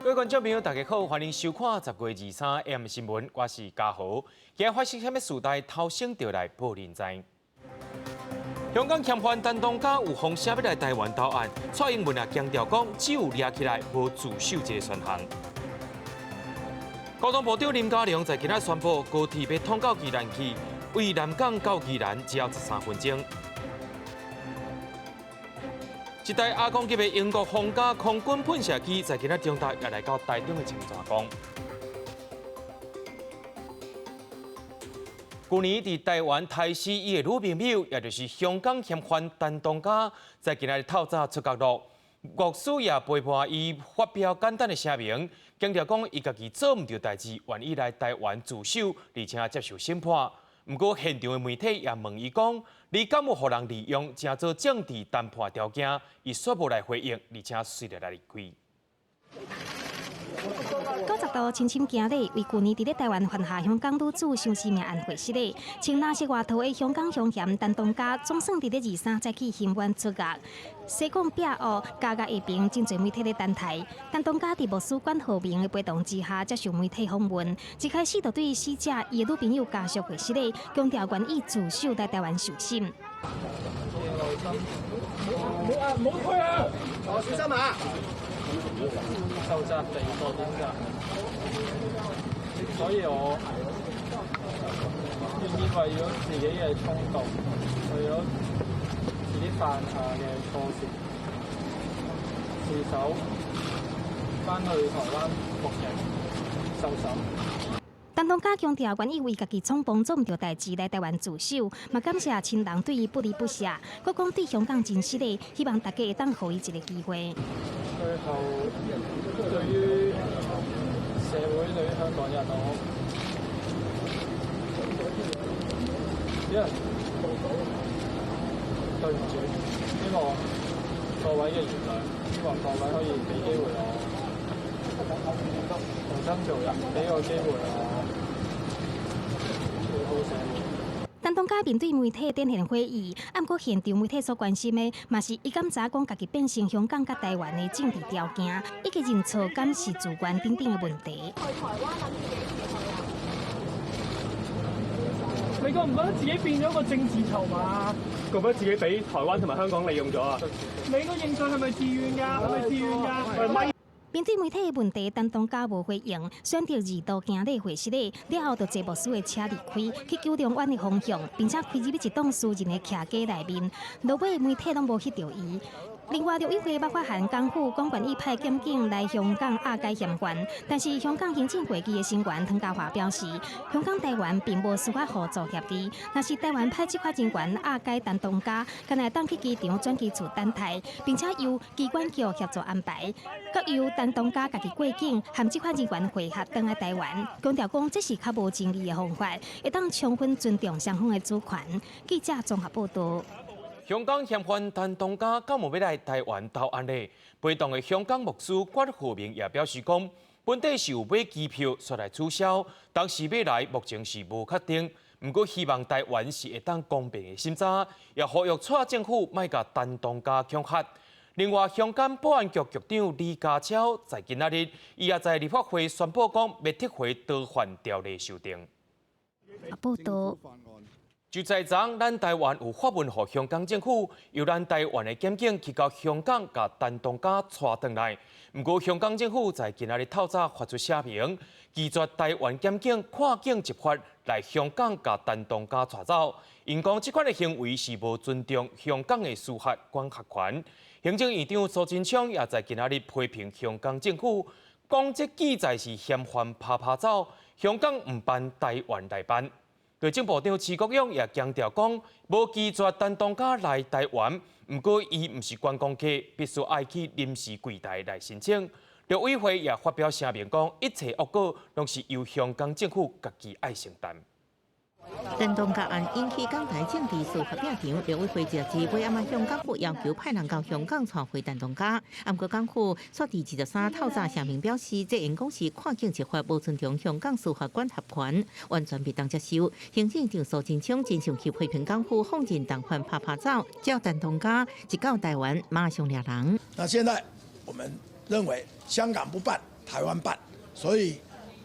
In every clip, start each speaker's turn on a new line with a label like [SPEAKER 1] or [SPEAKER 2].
[SPEAKER 1] 各位观众朋友，大家好，欢迎收看10月23 AM 新闻，我是嘉豪。今日发生什么事态，头先就来报您知。香港嫌犯陈东家有风声要来台湾投案，蔡英文也强调讲，只有抓起来，无自首这个选项。交通部长林佳龙在今仔宣布，高铁要通到宜兰去，为南港到宜兰只要13分钟。一台阿公级的英国皇家空军喷射机，在今仔中昼也来到台中的青山宫。去年伫台湾台死伊的女朋友，也就是香港嫌犯陈东家，在今仔透早出监狱，狱师也陪伴伊发表简单的声明，强调讲伊家己做唔到代志，愿意来台湾自首，而且接受审判。不过现场的媒体也问伊讲，你敢有互人利用，正做政治谈判条件？伊却无来回应，而且随着来离开。
[SPEAKER 2] 90度深深行礼，为去年伫咧台湾犯下香港女子伤性命案回失礼，穿蓝色外套的香港凶嫌陈东家，总算伫咧23再起刑院出狱。西贡壁屋家家下边真侪媒体咧等待，陈东家伫牧师管浩明的陪同之下接受媒体访问，一开始就对死者伊的女朋友家属回失礼，强调愿意自首来台湾受审。
[SPEAKER 3] 唔好推啊！小心啊！受責地過點㗎，所以我願意為咗自己嘅衝動，為咗自己犯下嘅錯事，自首返去台灣服刑受審。
[SPEAKER 2] 陳東家強調，願意為家己闖幫做唔到代志來台灣自首，嘛感謝親人對伊不離不捨。佮講對香港真實的，希望大家會當給伊一個機會。
[SPEAKER 3] 最後，對於社會、對於香港人，我一人對唔住，希望各位嘅原諒，希望各位可以俾機會我。重新做人，俾個機會我好好社會。
[SPEAKER 2] 陳東家面對媒體展現悔意，不過現場媒體所關心的，嘛是伊敢知講家己變成香港甲台灣的政治條件，以及認錯敢是主觀等等的問題。去台灣諗住幾時去啊？
[SPEAKER 3] 你覺唔覺得自己變咗個政治籌碼？覺唔覺得自己俾台灣同埋香港利用咗啊？你個認罪係咪自願㗎？係咪自願㗎？
[SPEAKER 2] 面對媒體的問題，陳東家無回應，選擇2度行禮回失禮，了後就坐牧師的車離開，去九龍灣的方向，並且開入一棟私人的客家內面，落尾媒體攏無翕到伊。另外，陸委會北法函港府講願意派檢警來香港押解嫌犯，但是香港行政會議的成員湯家驊表示，香港台灣並無司法合作協議，若是台灣派這塊人員押解陳東家，干來當去機場轉機處等待，並且由機關局協助安排，閣由陳東家家己過境，和這塊人員會合返來台灣，強調講這是較無爭議的方法，會當充分尊重雙方的主權。記者綜合報道。
[SPEAKER 1] 香港嫌犯陳東家敢有要來台灣投案呢？陪同的香港牧師關浩明也表示講，本地是有買機票煞來取消，當時要來目前是無確定。不過希望台灣是會當公平的審查，也呼籲蔡政府莫甲陳東家強嚇。另外，香港保安局局長李家超在今仔日，伊也在立法會宣布講，要撤回逃犯條例修訂。
[SPEAKER 2] 報道。
[SPEAKER 1] 就在昨，咱台灣有發文予香港政府，由咱台灣的檢警去到香港，甲陳東家帶回來。不過，香港政府在今仔日透早發出聲明，拒絕台灣檢警跨境執法來香港，甲陳東家帶走。因講這款的行為是無尊重香港的司法管轄權。行政院長蘇貞昌也在今仔日批評香港政府，講這記載是嫌犯拍走，香港唔辦，台灣來辦。內政部長徐國勇也強調講，無拒絕陳東家來台灣，不過伊唔是觀光客，必須愛去臨時櫃台來申請。陸委會也發表聲明講，一切惡果攏是由香港政府家己愛承擔。
[SPEAKER 4] 陳東家案引起港台政治司法拼場，陸委會召集尾暗啊向港府要求派人到香港傳回陳東家。不過港府煞佇23透早聲明表示，這因講是跨境執法無尊重香港司法管轄權，完全不當接受。行政長蘇貞昌真上去批評港府放任同犯拍走，叫陳東家一到台灣馬上抓人。
[SPEAKER 5] 那現在我們認為香港不辦，台湾办，所以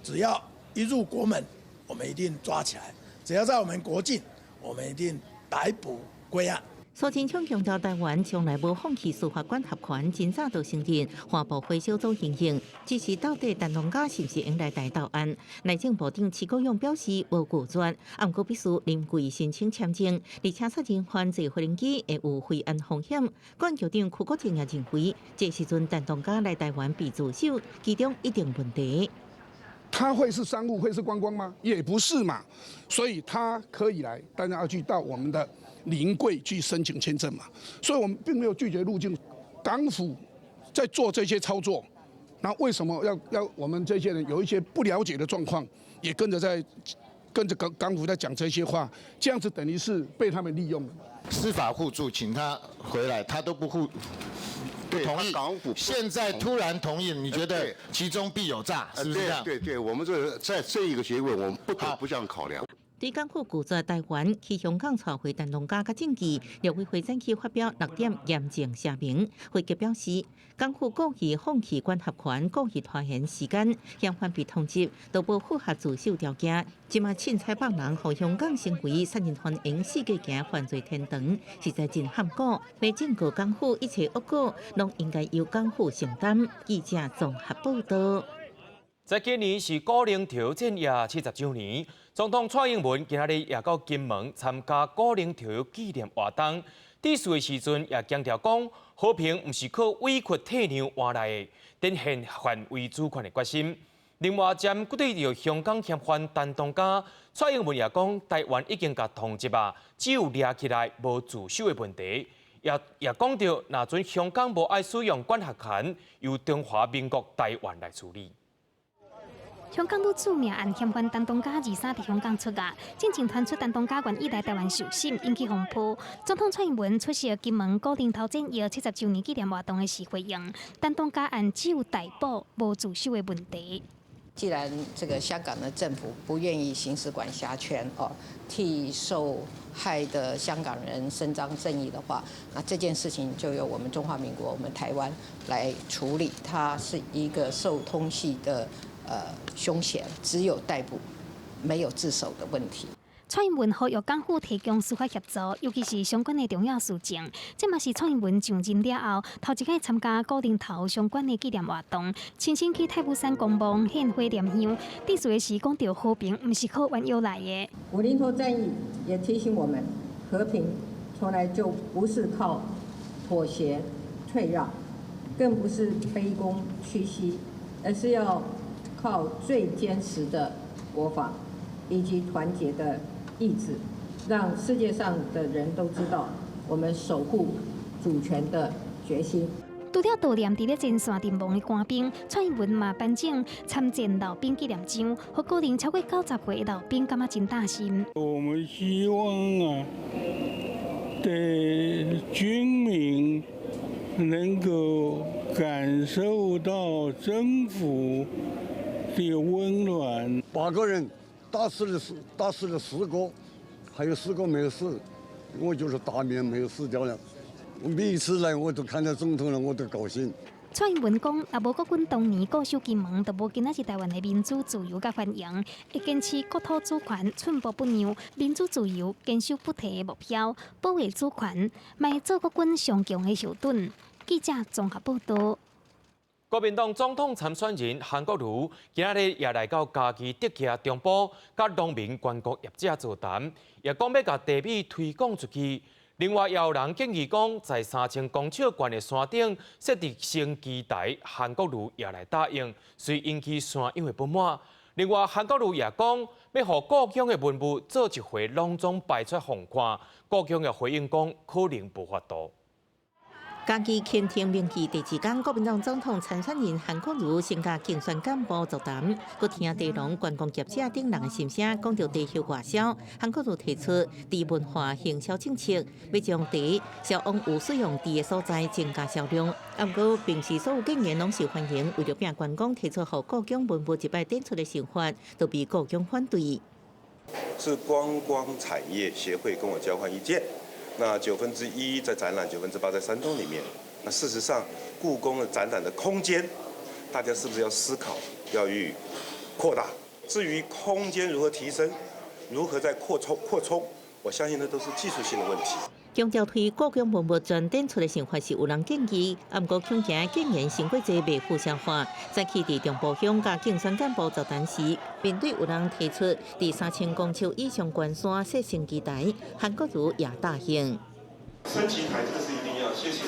[SPEAKER 5] 只要一入国门，我们一定抓起来；只要在我们国境，我们一定逮捕归案。
[SPEAKER 4] 苏贞昌强调，台湾从来无放弃司法管辖权，真早就承认华部会小组形容，只是到底陈同佳是不是用来逮到案？内政部长徐国勇表示无拒绝，不过必须临柜申请签证，而且杀人犯坐飞机会有飞案风险。管局长邱国正也认为，这时阵陈同佳来台湾被自首，其中一定问题。
[SPEAKER 6] 他会是商务，会是观光吗？也不是嘛，所以他可以来，但是要去到我们的临柜去申请签证嘛。所以我们并没有拒绝入境，港府在做这些操作，那为什么要我们这些人有一些不了解的状况，也跟着港府在讲这些话，这样子等于是被他们利用了。
[SPEAKER 7] 司法互助，请他回来，他都不同意，现在突然同意，你觉得其中必有诈，是不是这样？
[SPEAKER 8] 对，我们在这一个结果，我们不得不这样考量。
[SPEAKER 4] 对港府拒绝台湾去香港传回陈同佳甲证据，陆委会展期发表6点严正声明。会结表示，港府故意放弃管辖权，故意拖延时间，嫌犯被通缉，都无符合自首条件。即马凊彩放人，互香港成为杀人犯用世界行犯罪天堂，实在真坎坷。被警告港府一切恶果，拢应该由港府承担。记者综合报道。
[SPEAKER 1] 在今年是高龄条建也70周年，总统蔡英文今日也到金门参加高龄条纪念活动。致辞的时阵也强调讲，和平不是靠委屈退让换来的，展现捍卫主权的决心。另外，针对着香港嫌犯陈同佳，蔡英文也讲，台湾已经甲通缉啊，只有抓起来无自首的问题。也讲到，若准香港无爱使用管辖权，由中华民国台湾来处理。
[SPEAKER 2] 香港女著名案嫌犯陈同佳23在香港出狱，警情传出陈同佳愿意来台湾受审，引起风波。总统蔡英文出席金门高龄头前夜70周年纪念活动的时回应，陈同佳案只有逮捕无自首的问题。
[SPEAKER 9] 既然这个香港的政府不愿意行使管辖权替受害的香港人伸张正义的话，那这件事情就由我们中华民国、我们台湾来处理。它是一个受通缉的凶嫌，只有逮捕，没有自首的问题。
[SPEAKER 2] 蔡英文呼吁港府提供司法协助，尤其是相关的重要事情。这嘛是蔡英文上任了后头一摆参加高龄头相关的纪念活动，亲身去太武山公墓献花念香。致辞的时讲到和平不是靠弯腰来的。
[SPEAKER 10] 五林头战役也提醒我们，和平从来就不是靠妥协退让，更不是卑躬屈膝，而是要靠最坚实的国防以及团结的意志，让世界上的人都知道我们守护主权的决心。
[SPEAKER 2] 除了悼念伫咧前线阵亡的官兵，蔡英文嘛颁奖参战老兵纪念章，和高龄超过90岁的老兵感觉真大心。
[SPEAKER 11] 我们希望对军民能够感受到政府的温暖。
[SPEAKER 12] 8个人打死了4个，还有4个没有死，我就是大面没有死掉了。我每一次来，我都看到总统了，我都高兴。
[SPEAKER 2] 蔡英文讲，若无国军当年固守金门，就无今仔日台湾的民主自由甲繁荣。会坚持国土主权，寸步不让，民主自由坚守不退的目标，保卫主权，卖做国军上强的后盾。记者综合报道。
[SPEAKER 1] 国民党总统参选人韩国瑜今日也来到家己德墣中部，甲农民、观光业者座谈，也讲要甲地米推广出去。另外，也有人建议讲，在3000公尺高的山顶设置升旗台，韩国瑜也来答应，虽引起山友的不满。另外，韩国瑜也讲，要互故乡的文物做一回隆重摆出互看，故乡也回应讲，可能无法度。
[SPEAKER 4] 家己倾听民意第2天，国民党总统参选人韩国瑜先甲竞选干部座谈，佮听地农、观光业者等人的心声，讲到地球外销。韩国瑜提出地文化行销政策，要将地销往有使用地的所在增加销量。不过，并是所有建言拢受欢迎，为了拼观光，提出互故乡文物一摆展出的想法，都被故乡反对。
[SPEAKER 8] 是观光产业协会跟我交换意见。那1/9在展览，8%在山洞里面。那事实上，故宫的展览的空间大家是不是要思考，要予扩大？至于空间如何提升，如何再扩充，我相信那都是技术性的问题。
[SPEAKER 4] 强调推国强文物专展出的想法是有人建议，不过恐惊竟然成过济未负效化。早起伫中部乡甲竞选干部座谈时，面对有人提出第3000公尺以上关山设升旗台，韩国瑜也答应。
[SPEAKER 8] 升旗台这个是一定要，谢谢。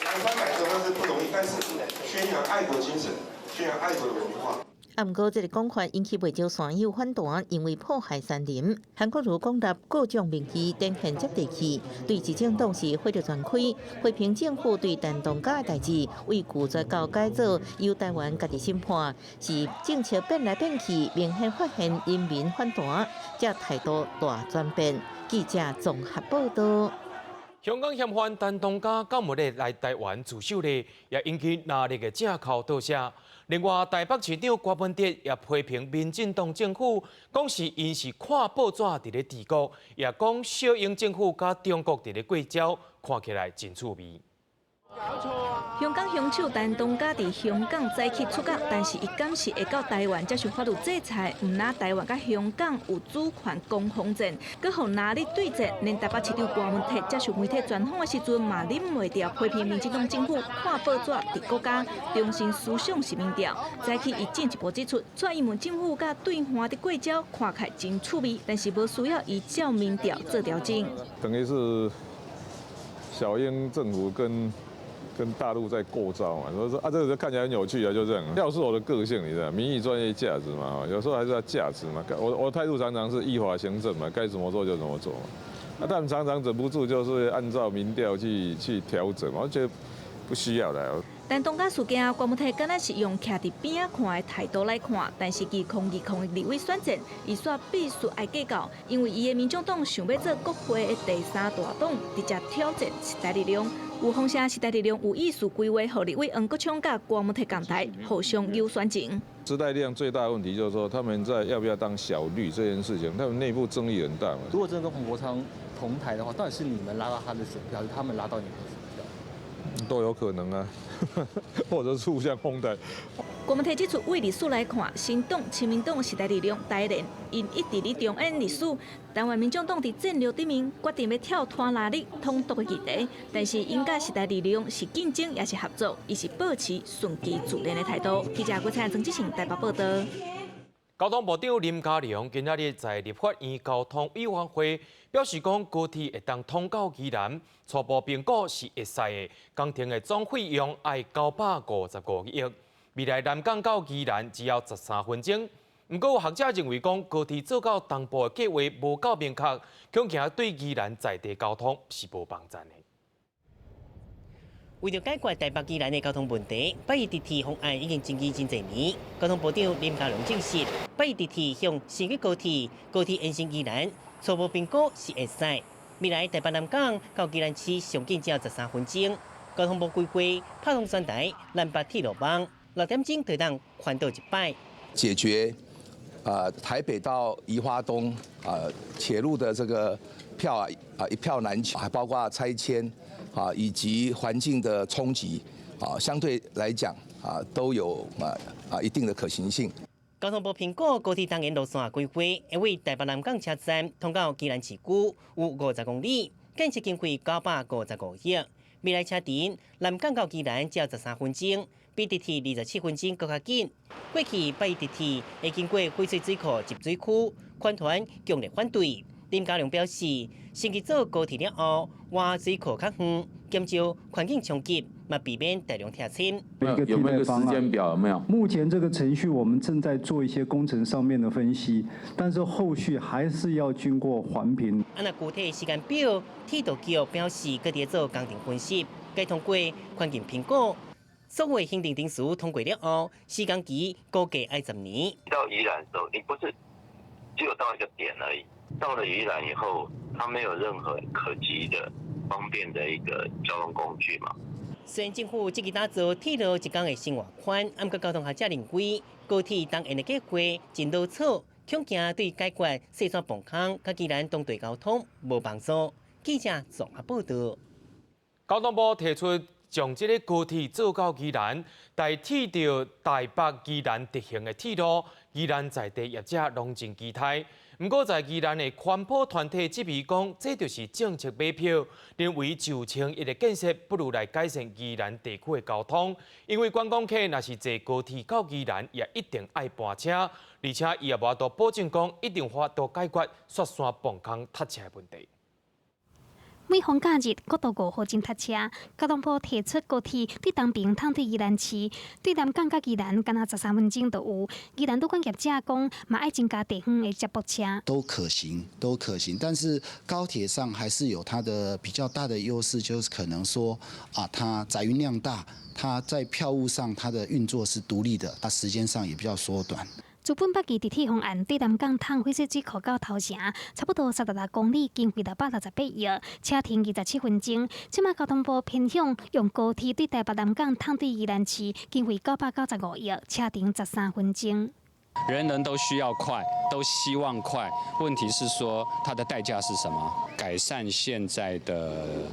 [SPEAKER 8] 南方改革那是不容易，但是宣扬爱国精神，宣扬爱国的文化。
[SPEAKER 4] 不过，这个讲法引起不少山友反弹，因为破坏山林。韩国瑜讲答各种名义展现接地气，对执政党是挥着全开，批评政府对丹东家的代志为拒绝到改造，由台湾家己审判，是政策变来变去，明显发现人民反弹，这态度大转变。记者综合报道。
[SPEAKER 1] 香港嫌犯丹东家到末日来台湾自首咧，也引起热烈的正口倒写。另外，台北市长郭文德也批评民进党政府，讲是因是看报纸伫咧治国，也讲小英政府甲中国伫咧过招，看起来真趣味。
[SPEAKER 13] 香港凶手丹东家伫香港早起出国，但是伊敢是会到台湾接受法律制裁？唔拿台湾甲香港有主权攻防战，佮互哪里对战？连台北市长郭文泰接受媒体专访的时阵嘛，忍袂掉批评民进党政府看报纸治国家，中心思想是民调。早起伊进一步指出，蔡英文政府甲对华的过招看起来真趣味，但是无需要依照民调做调整。
[SPEAKER 14] 等于是小英政府跟大陆在过招嘛，所以说这个看起来很有趣啊，就这样。要是我的个性，你知道，民意专业价值嘛，有时候还是要价值嘛。我态度常常是依法行政嘛，该怎么做就怎么做嘛。但常常忍不住就是按照民调去调整，我觉得不需要的。
[SPEAKER 13] 丹东家事件，郭文泰敢若是用徛伫边仔看的态度来看，但是其抗议立委选战，伊说必须爱计较，因为伊的民众党想要做国会的第3大党，直接挑战时代力量。有风声时代力量有意思规划，互立委黄国昌甲郭文泰共台互相优选情。
[SPEAKER 14] 时代力量最大的问题就是说，他们在要不要当小绿这件事情，他们内部争议很大嘛。
[SPEAKER 15] 如果真的跟黄国昌同台的话，到底是你们拉到他的选票，还是他们拉到你们的选票？
[SPEAKER 14] 都有可能啊，或者是互相哄抬。
[SPEAKER 13] 郭文泰指出，为历史来看，新党、亲民党、时代力量、台联，因一直伫重演历史。台湾民众党伫战略顶面决定要跳脱拉力统独的议题，但是因甲时代力量是竞争也是合作，伊是保持顺其自然的态度。记者郭灿、曾志成台北报道。
[SPEAKER 1] 交通部长林佳龙今仔日在立法院交通委员会表示，讲高铁会当通到宜兰，初步评估是会使的。工程的总费用爱955亿，未来南港到宜兰只要13分钟。不过有学者认为，讲高铁做到东部的计划无够明确，恐惊对宜兰在地交通是无帮助的。
[SPEAKER 16] 为了解决台北宜兰的交通问题，八一地铁方案已经争议真侪年。交通部长林佳龙证实，八一地铁向新月高铁延伸宜兰，初步评估是会使。未来台北南港到宜兰市上近只要13分钟。交通部规划拍通全台南北铁路网，6点钟就当环岛一摆。
[SPEAKER 17] 解决台北到宜花东铁路的这个票一票难求，还包括拆迁以及环境的冲击相对来讲都有一定的可行性。
[SPEAKER 16] 交通部评估高铁当年路线规划，会为台北南港车站通到宜兰市区有50公里，建设经费955亿。未来车程南港到宜兰只要13分钟，比地铁27分钟更较紧。过去八一地铁会经过翡翠水库集水区，款团强烈反对。林佳龙表示，升级做高铁了后，挖水库较远，减少环境冲击，嘛避免大量停车。
[SPEAKER 18] 有没有一个时间表？有没有？目前这个程序我们正在做一些工程上面的分析，但是后续还是要经过环评。
[SPEAKER 16] 那具体时间表，铁道局表示，各地做工程分析，该通过环境评估。所谓行政定数通过了后，时间期估计要10年。
[SPEAKER 19] 到宜兰的时候，你不是只有到一个点而已。到了宜兰以后，它没有任何可及的方便的一个交通工具嘛。
[SPEAKER 16] 虽然政府积极打造铁路一港的新外宽，不过交通学者认为高铁当年的计划真老草，恐惊对解决四川崩坑甲宜兰东地交通无帮助。记者综合报道。
[SPEAKER 1] 交通部提出将这个高铁做到宜兰，代替到台北宜兰直行的铁路，宜兰在地业者拢真期待。不过，在宜兰的环保团体质疑讲，这就是政策买票，认为旧城一个建设不如来改善宜兰地区的交通，因为观光客若是坐高铁到宜兰，也一定爱搬车，而且伊也无法度保证讲一定法度解决雪山崩坑塞车的问题。
[SPEAKER 2] 每逢假日，国道5号真塞车。交通部提出高铁对东平通对宜兰市，对南港甲宜兰干那13分钟就有。宜兰都管业者讲，嘛爱增加地方的接驳车。
[SPEAKER 20] 都可行，都可行。但是高铁上还是有它的比较大的优势，就是可能说它载运量大，它在票务上它的运作是独立的，它时间上也比较缩短。
[SPEAKER 2] 自本北基地铁方案对南港通火车水库到头城，差不多36公里，经费668亿，车程27分钟。即马交通部偏向用高铁对台北南港通对宜兰市，经费995亿，车程13分钟。
[SPEAKER 21] 人都需要快，都希望快。问题是说它的代价是什么？改善现在的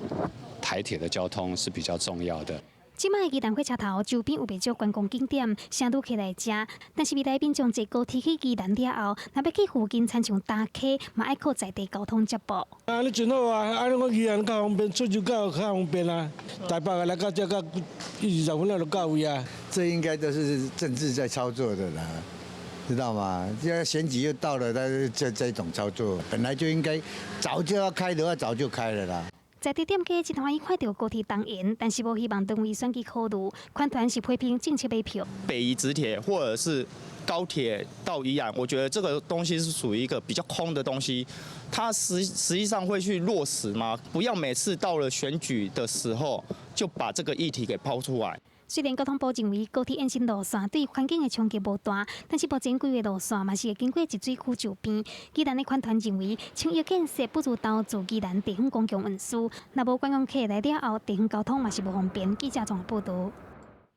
[SPEAKER 21] 台铁的交通是比较重要的。
[SPEAKER 2] 即摆宜兰火车头周边有袂少观光景点，城旅客来食。但是未来民众坐高铁去宜兰了后，若要去附近参像打卡，嘛爱靠在地交通接驳。
[SPEAKER 11] 你真好啊！我宜兰较方便，出入较方便啊。台北来到这个20分钟就到位啊。
[SPEAKER 22] 这应该都是政治在操作的啦，知道吗？现在选举又到了，但是这种操作本来就应该早就要开的话，早就开了啦。
[SPEAKER 2] 在地店家真欢喜看到高铁动员，但是无希望单位选举考虑，款团是批评政策买票。
[SPEAKER 23] 北宜直铁或者是高铁到宜兰，我觉得这个东西是属于一个比较空的东西，它实际上会去落实吗？不要每次到了选举的时候就把这个议题给抛出来。
[SPEAKER 2] 虽然交通部认为高铁延伸路线对环境的冲击无大，但是目前规划路线嘛是会经过集水区周边。宜兰的款团认为，青叶建设不如投资宜兰地方公共运输，若无观光客来了后，地方交通嘛是无方便。记者综合报道。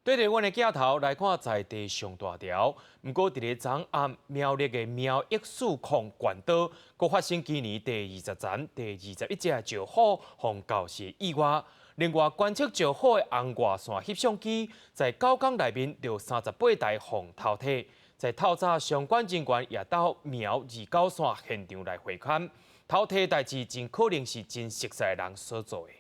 [SPEAKER 1] 对着阮的镜头来看在地上大条，不过伫咧昨暗苗栗的苗益树矿管道，佫发生今年第20站、第21只石虎防教室意外。另外，观测石虎的红外线翕相机在9天内面有38台防偷摕。在透早，相关人员也到苗29线现场来会勘，偷摕代志真可能是真熟悉的人所做的。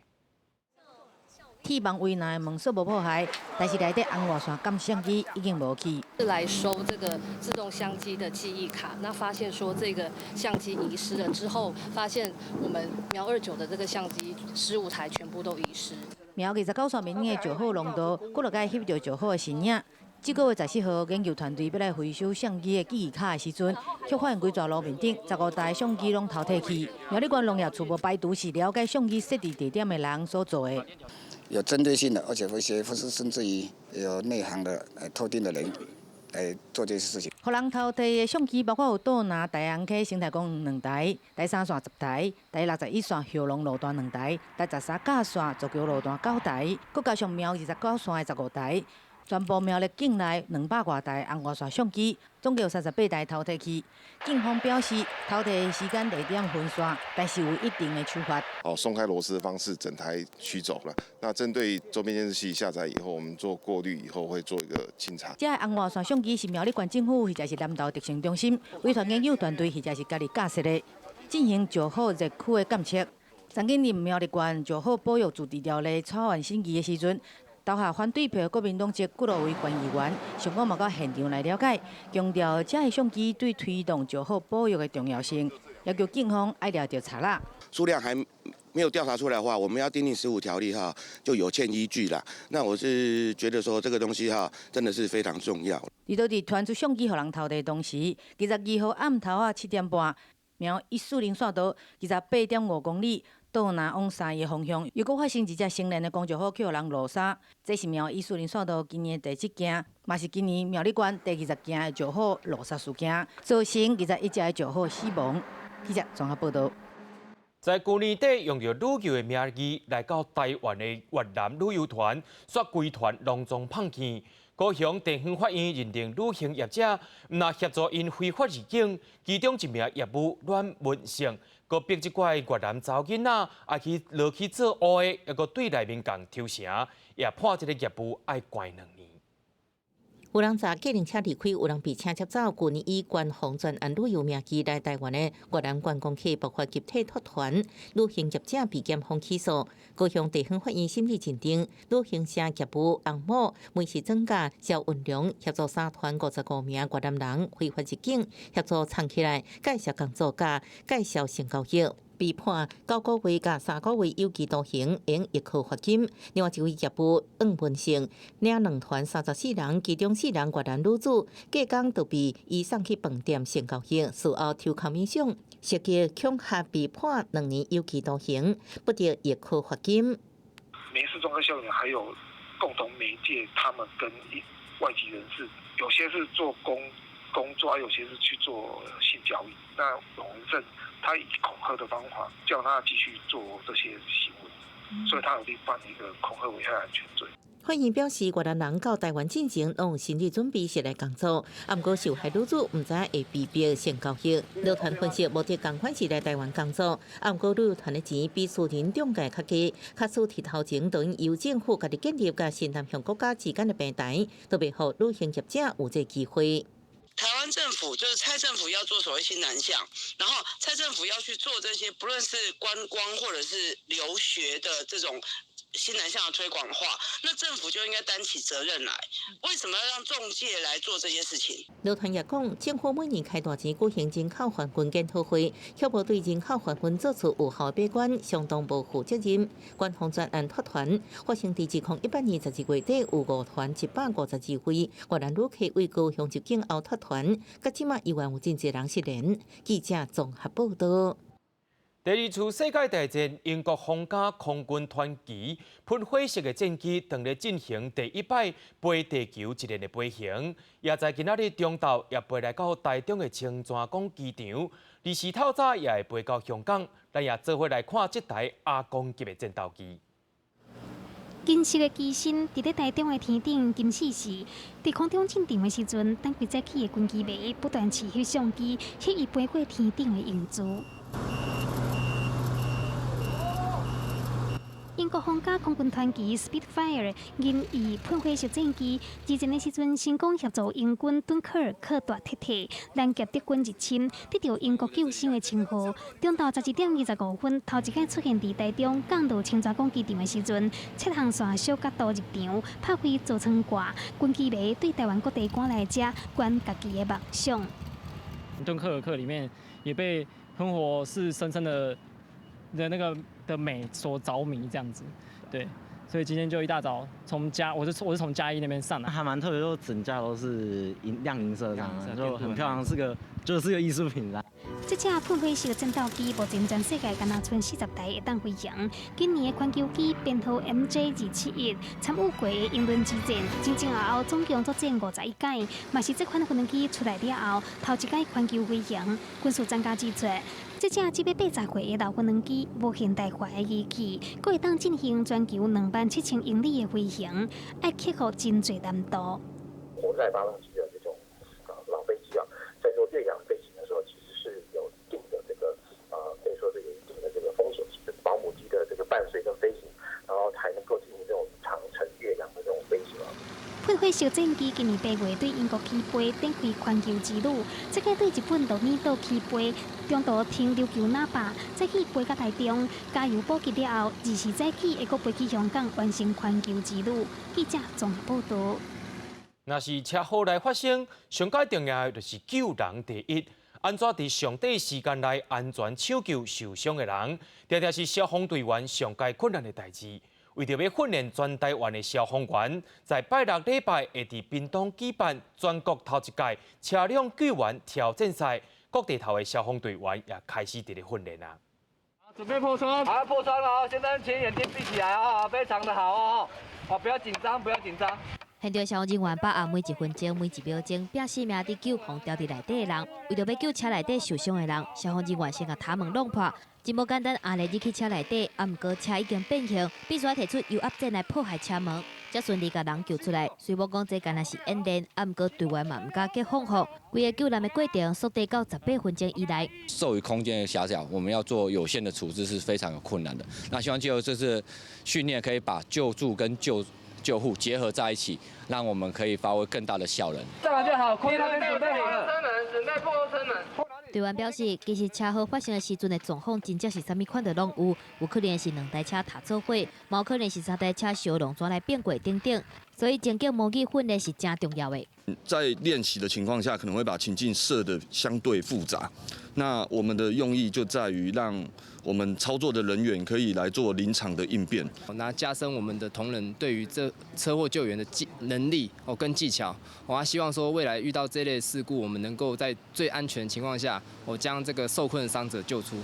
[SPEAKER 24] 铁网围内门锁无破坏，但是内底红外线感相机已经无去。
[SPEAKER 25] 是来收这个自动相机的记忆卡，那发现说这个相机遗失了之后，发现我们苗29的这个相机15台全部都遗失。
[SPEAKER 24] 苗29线面的石虎浓度，佫落该翕到石虎的身影。这个月17号，研究团队要来回收相机的记忆卡的时阵，却发现规座路面顶15台相机拢偷摕去。苗栗县农业处无排除是了解相机设置地点的人所做的。
[SPEAKER 26] 有针对性的，而且会甚至于有内行的特定的人来做这些事情。
[SPEAKER 24] 互人偷摕的相机包括有岛南大安溪生态公园2台、第3线10台、第61线后龙路段2台、第13甲线石桥路段9台，佮加上苗29线的15台。全部苗栗境内200多台红外线相机，总计有38台偷摕去。警方表示，偷摕的时间地点分散，但是有一定的处罚。
[SPEAKER 27] 松开螺丝的方式，整台取走了。那针对周边监视器下载以后，我们做过滤以后，会做一个清查。
[SPEAKER 24] 这红外线相机是苗栗县政府或者是南投特生中心委团研究团队或者是家己架设的，进行石虎热区的监测。曾经伫苗栗县石虎保育自治条例草案审议的时阵。投下反对票的国民党籍几落位县议员，上午嘛到现场来了解，强调这些相机对推动石虎保育的重要性，要求警方爱了调查啦。
[SPEAKER 26] 数量还没有调查出来的话，我们要订定15条例哈，就有欠依据啦。那我是觉得说这个东西哈，真的是非常重要。
[SPEAKER 24] 遇到伫传出相机互人偷摕同时，22号暗头7点半，苗140线道28.5公里。岛南往三个方向，又搁发生一只成年的公石虎去互人落沙，这是苗140线道今年第7件，嘛是今年苗栗县第20件的石虎落沙事件，造成21只的石虎死亡。记者综合报道。
[SPEAKER 1] 在去年底用着旅游的名义来到台湾的越南旅游团，却规团隆重碰见。高雄地方法院认定旅行业者毋那协助因非法入境，其中一名业务阮文胜佮逼即怪越南查某囡仔爱去落去做乌的，抑佮对内面共抽成，也判这个业务爱关2年。
[SPEAKER 4] 有人查计程车离开，有人被车接走。去年以官方专案旅游名义来台湾的越南观光客爆发集体脱团，旅行业者被检方起诉。高雄地方法院审理认定，旅行社业务洪某每时增加肖运良协助3团55名越南人非法入境，协助藏起来，介绍工作甲介绍性交易。被判9个月甲3个月有期徒刑，应1颗罚金。另外一位业务邓文胜领2团34人，其中4人越南女子，隔工就被移送去饭店性交易，事后抽卡面相，涉及恐吓，被判2年有期徒刑，不得1颗罚金。
[SPEAKER 3] 民事状况校园还有共同媒介，他们跟外籍人士，有些是做工作，有些是去做性交易。那龙文正他以恐吓的方法叫他继续做这些行为，所以他有另犯一个恐吓危害安全罪。
[SPEAKER 4] 法院表示，越南人到台湾进前拢有心理准备，是来工作。不过受害女子唔知会被逼性交易。旅团分析，目的同款是来台湾工作，不过旅游团的钱比私人中介较低。卡数提头前，就由政府家己建立甲新南向国家之间的平台，都袂互旅行业者有这机会。
[SPEAKER 5] 台湾政府就是蔡政府要做所谓新南向，然后蔡政府要去做这些，不论是观光或者是留学的这种新南向的推广的话，那政府就应该担起责任来。为什么要让仲介来做这些事情？
[SPEAKER 4] 旅团也讲，政府每年开大钱举行人口还分检讨会，确保对人口还分做出有效把关，相当不负责任。官方专案脱团发生在2018年12月底，有5团152位越南旅客为高雄入境后脱团，到即马依然有真侪人失联。记者综合报道。
[SPEAKER 1] 第2次世界大战，英国皇家空军团旗喷火式的战机，当日进行第1摆飞地球一年的飞行，也在今仔日中昼也飞来到台中的青泉港机场，而时透早也会飞到香港，咱也做伙来看这台阿公级的战斗机。
[SPEAKER 2] 金色的机身伫咧台中的天顶金死时，伫空中进场的时阵，当规早起的军机尾不断持翕相机，翕伊飞过天顶的影子。英国皇家空军团旗 Spitfire 因以喷火式战机，之前的时阵成功协助英军敦刻尔克大撤退，拦截德军入侵，得到英国救星的称号。中昼11点25分，头一摆出现伫台中港到青泉港机场的时阵，7航线小角度入场，拍开座舱挂，军机尾对台湾各地赶来者关家己的梦想。
[SPEAKER 6] 敦刻尔克里面也被喷火是深深的那个的美所着迷，这样子，对，所以今天就一大早我是从嘉义那边上来，
[SPEAKER 7] 还蛮特别，就整架都是亮银色这样，就很漂亮，是个艺术品啦。
[SPEAKER 2] 这架喷火式战斗机目前全世界敢若剩40台会当飞行。今年的环球机编号 MJ271，参与过的英伦之战，前后总共作战51届，嘛是这款飞机出来了后头一届环球飞行。军事专家指出，这架只要80岁的老飞行机，无现代化的仪器，佫会当进行全球27000英里的飞行，要克服真侪难度。
[SPEAKER 9] 活在发动机的这种老飞机啊，在做越洋飞行的时候，其实是有一定的这个可以说这个一定的这个风险，是保姆机的这个伴随跟飞行，然后才能够进行这种长程越洋的这种飞行啊。
[SPEAKER 2] 喷火式战机今年8月对英国起飞，展开环球之旅。这个对日本鹿儿岛起飞，中途停琉球那霸，再去飞到台中，加油补给了后，2时再起会阁飞去香港，完成环球之旅。记者综合报道。
[SPEAKER 1] 若是车祸来发生，上界重要的就是救人第一。安怎伫上短时间内安全抢救受伤的人，常常是消防队员上界困难的代志。为着要训练全台湾的消防员，在拜六礼拜会伫屏东举办全国头一届车辆救援挑战赛，各地头的消防队员也开始伫咧训练啊。
[SPEAKER 10] 准备破窗，好，破窗了啊！现在请眼睛闭起来啊，非常的好哦，不要紧张，不要紧张。
[SPEAKER 8] 现场消防人员把握每一分钟、每一秒钟，拼性命伫救防掉伫内底的人。为着要救车内底受伤的人，消防人员先把塔门弄破。真无简单，压力入去车内底，毋过车已经变形，必须要提出油压针来破坏车门，才顺利把人救出来。虽无讲这干那是演练，毋过队员嘛毋敢给放弃，规个救人的过程缩短到18分钟以内。
[SPEAKER 12] 受于空间的狭小，我们要做有限的处置是非常有困难的。那希望借由这次训练，可以把救助跟救护结合在一起，让我们可以发挥更大的效能。
[SPEAKER 10] 站完就好，空那边准备好了。等待破后车门。
[SPEAKER 8] 队员表示，其实车祸发生的时阵的状况，真正是啥物款的拢有，有可能是2台车踏做伙，冇可能是3台车小龙转来变轨等等。所以情景模拟训练是真重要的。
[SPEAKER 13] 在练习的情况下，可能会把情境设得相对复杂。那我们的用意就在于让我们操作的人员可以来做临场的应变，
[SPEAKER 14] 那加深我们的同仁对于这车祸救援的能力跟技巧。我希望说未来遇到这类事故，我们能够在最安全的情况下，将这个受困的伤者救出。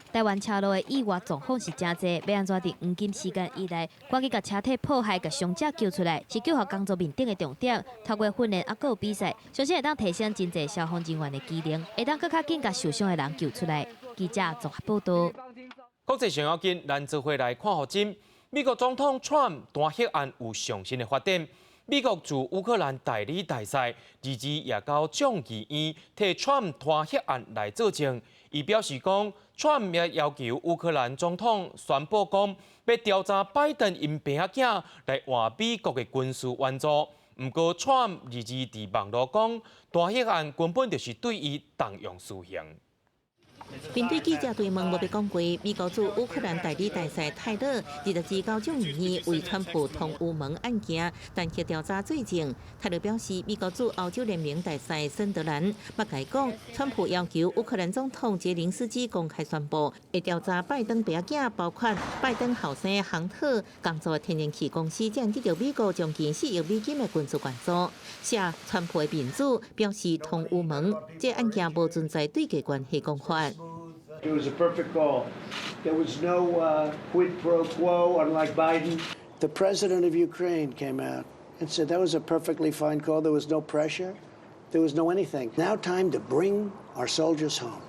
[SPEAKER 8] 台湾车路的意外状况是真多，要安怎伫黄金时间以内，赶紧把车体破坏、把伤者救出来，是救护工作面顶的重点。透过训练，还有比赛，相信会当提升真侪消防人员的技能，会当更较紧把受伤的人救出来。记者综合报道。
[SPEAKER 1] 国际上要紧，咱做回来看福金。美国总统 Trump 弹劾案有上新的发展。美国驻乌克兰代理大使日也到众议院替 Trump 弹劾案来作证。伊表示讲 ，Trump 也要求乌克兰总统宣布讲，要调查拜登因爸仔囝来换美国的军事援助。不过 ，Trump 日伫网络讲，弹劾案根本就是对伊动用私刑。
[SPEAKER 4] 面对记者追问，无被讲过，美国驻乌克兰代理大使泰勒24到众议院为川普通乌门案件单独调查罪证。泰勒表示，美国驻欧洲联盟大使森德兰捌解讲，川普要求乌克兰总统泽连斯基公开宣布，会调查拜登爸仔，包括拜登后生亨特工作的天然气公司，将得到美国将近4亿美金的军事援助。写川普的面子表示，通乌门这案件无存在对价关系讲法。
[SPEAKER 15] It was a perfect call. There was no quid pro quo, unlike Biden. The president of Ukraine came out and said that was a perfectly fine call. There was no pressure. There was no anything. Now time to bring our soldiers home.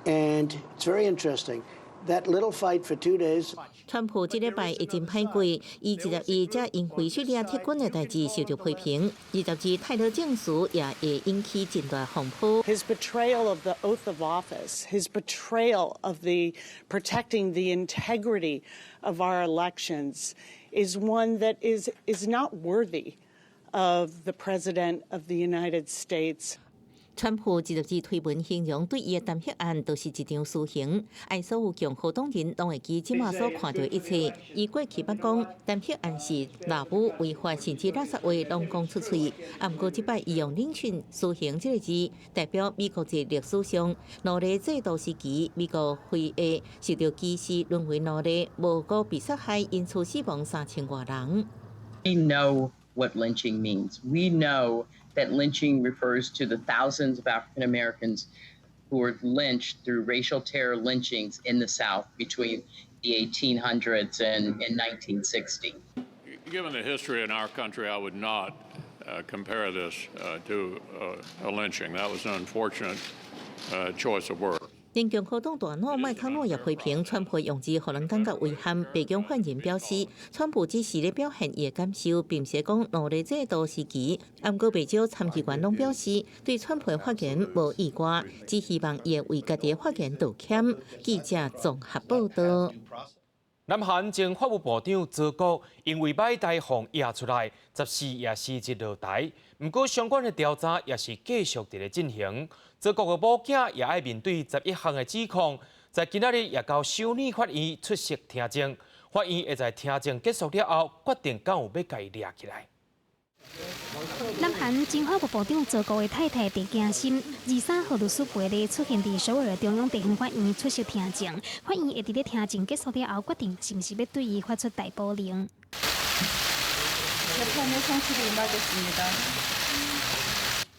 [SPEAKER 15] And it's very interesting. That little fight for 2 days.
[SPEAKER 4] 川普这礼拜已经歹过，伊20日才因为叙利亚撤军的代志受到批评。20日泰勒证词也会引起真大风波。
[SPEAKER 17] His betrayal of the oath of office, his betrayal of the protecting the integrity of our elections, is one that is not worthy of the President of the United States.
[SPEAKER 4] 川普20日推文形容对伊的弹劾案都是一场私刑，爱所有共和党人拢会记即马所看到一切。伊过去捌讲弹劾案是滥武违法，甚至垃圾话拢讲出嘴。不过即摆伊用领训私刑这个字，代表美国在历史上奴隶制度时期，美国非裔受到歧视，沦为奴隶，无辜被杀害，因此死亡3000多人。
[SPEAKER 18] We know what lynching means. We know that lynching refers to the thousands of African Americans who were lynched through racial terror lynchings in the South between the 1800s and 1960.
[SPEAKER 28] Given the history in our country, I would not compare this to a lynching. That was an unfortunate choice of words.
[SPEAKER 4] 连共和党大佬麦康诺也批评川普用字，让人感觉遗憾。白宫发言人表示，川普只是咧表现伊的感受，并且讲奴隶制度时期。不过，不少参议员拢表示，对川普的发言无意外，只希望伊会为家己的发言道歉。记者综合报道。
[SPEAKER 1] 南韩前法务部长周国因为买台风压出来，14也失职落台。不过相关的调查也是继续伫咧进行。周国的母囝也爱面对11项的指控，在今仔日也到修女法院出席听证。法院会在听证结束了后，决定敢有要甲伊抓起来。
[SPEAKER 2] 南韩前法务部长周国的太太郑嘉欣23号律师陪咧出现伫首尔的中央地方法院出席听证。法院会伫咧听证结束了后，决定是毋是要对伊发出逮捕令。
[SPEAKER 29] 재판의 성실을 임하겠습니다.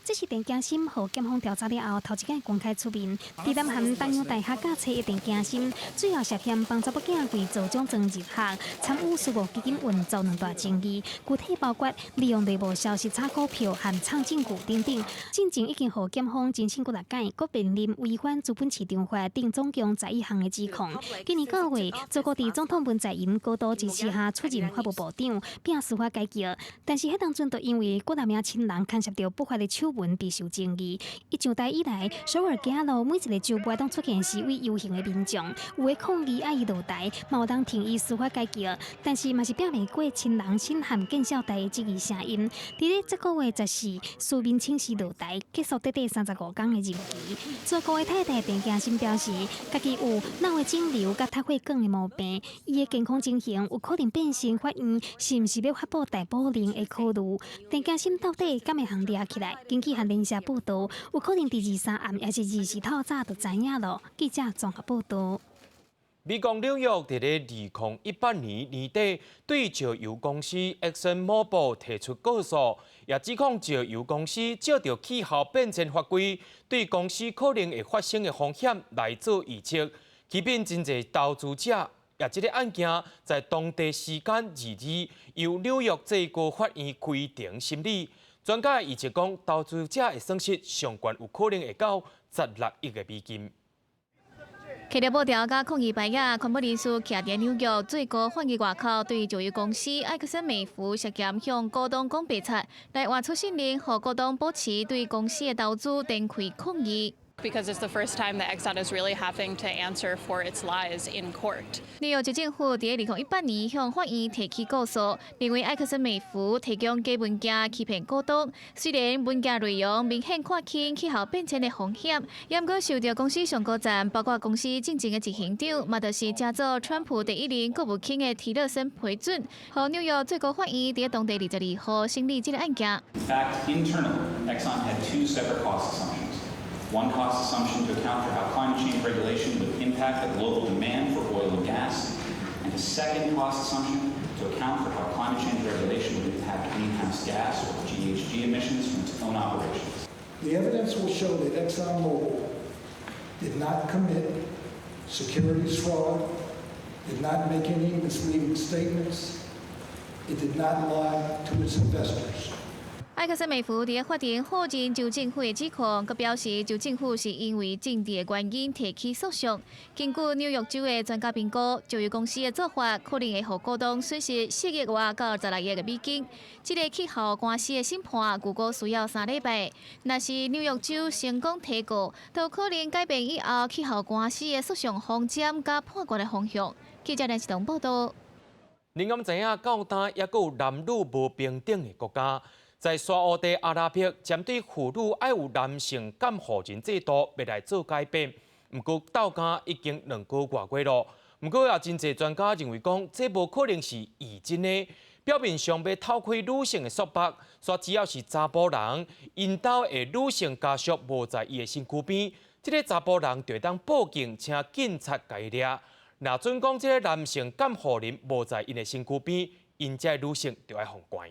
[SPEAKER 2] 这是陈嘉欣和检方调查了后头一届公开出面。伫南韩东洋大学教册的陈嘉欣，最后涉嫌帮查某囝为造奖状入学，参与私募基金运作2大争议，具体包括利用内部消息炒股票和藏证据等等。进前已经和检方侦讯过6届，各面临违反资本市场法等总共11项的指控。今年9月，做过伫总统文在寅高度支持下出任法务部长，并司法改革，但是迄当阵就因为郭台铭亲人牵涉到不法的丑闻，备受争议。一上台以来，首尔街路每一个周末都出现示威游行的民众，有的抗议爱伊落台，嘛有人挺伊司法改革，但是嘛是避袂过亲人亲汉建校台的质疑声音。伫咧这个月14，苏明清时落台，结束短短35天的任期。做过的太太陈嘉欣表示，家己有脑的肿瘤甲脱血管的毛病，伊的健康情形有可能变成法院是毋是要发布逮捕令的考虑。陈嘉欣到底敢会行抓起来？根据韩联社报道，有可能伫23暗还是24透早就知影咯。记者综合报道。
[SPEAKER 1] 美国纽约伫咧2018年年底对石油公司 ExxonMobil 提出告诉，也指控石油公司照着气候变迁法规，对公司可能会发生的风险来做预测，欺骗真侪投资者。也这个案件在当地时间2日由纽约最高法院开庭审理。专家预测讲，投资者的损失上悬有可能会到16亿的美金。
[SPEAKER 11] 开了报条甲抗议牌仔，恐怖人士徛伫纽约最高法院外口，对石油公司埃克森美孚涉嫌向股东讲白贼，来换出信令，予股东保持对公司的投资展开抗议。
[SPEAKER 16] Because it's the first time that Exxon is really having to answer for its lies in court.
[SPEAKER 11] 纽约州政府伫2018年向法院提起告诉，认为埃克森美孚提供假文件欺骗股东。虽然文件内容明显看清气候变迁的风险，也毋过受到公司上高层，包括公司正前的执行长，嘛就是加州川普第一任国务卿的提勒森批准，和纽约最高法院伫当地22号审理这个案件。
[SPEAKER 19] In fact, internally, Exxon had 2 separate cost assumptions. One cost assumption to account for how climate change regulation would impact the global demand for oil and gas, and a second cost assumption to account for how climate change regulation would impact greenhouse gas or GHG emissions from its own operations.
[SPEAKER 20] The evidence will show that ExxonMobil did not commit securities fraud, did not make any misleading statements, it did not lie to its investors.
[SPEAKER 11] 埃克森美孚伫法庭否认州政府的指控，佮表示州政府是因为政治的原因提起诉讼。根据纽约州的专家评估，石油公司的做法可能会让股东损失4亿外到16亿的美金。这个气候官司的审判预估需要3礼拜。若是纽约州成功提告，就可能改变以后气候官司的诉讼方针甲判决的方向。记者林世东报道。
[SPEAKER 1] 您敢知影到今也有男女无平等的国家？在沙烏地阿拉伯，針對婦女愛有男性監護人制度要來做改變，不過到今已經2個月過咯。不過也真濟專家認為講，這無可能是異真的，表面上要偷窺女性的束縛，說只要是查甫人，因兜的女性家屬無在伊的身軀邊，這個查甫人就當報警請警察甲伊抓。若准講這個男性監護人無在因的身軀邊，因這女性就要封關。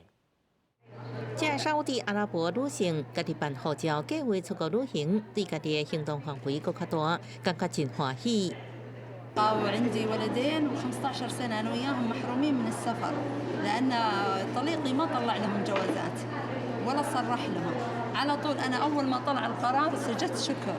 [SPEAKER 4] 這沙烏地阿拉伯女性家己辦護照計劃出國旅行，對家己的行動範圍更較大，感覺真歡喜。
[SPEAKER 21] وعندي ولدين 15 سنة أنا وياهم محرومين من السفر لأن طليقي ما طلع لهم جوازات ولا صرح لهم على طول أنا أول ما طلع القرار سجدت شكر。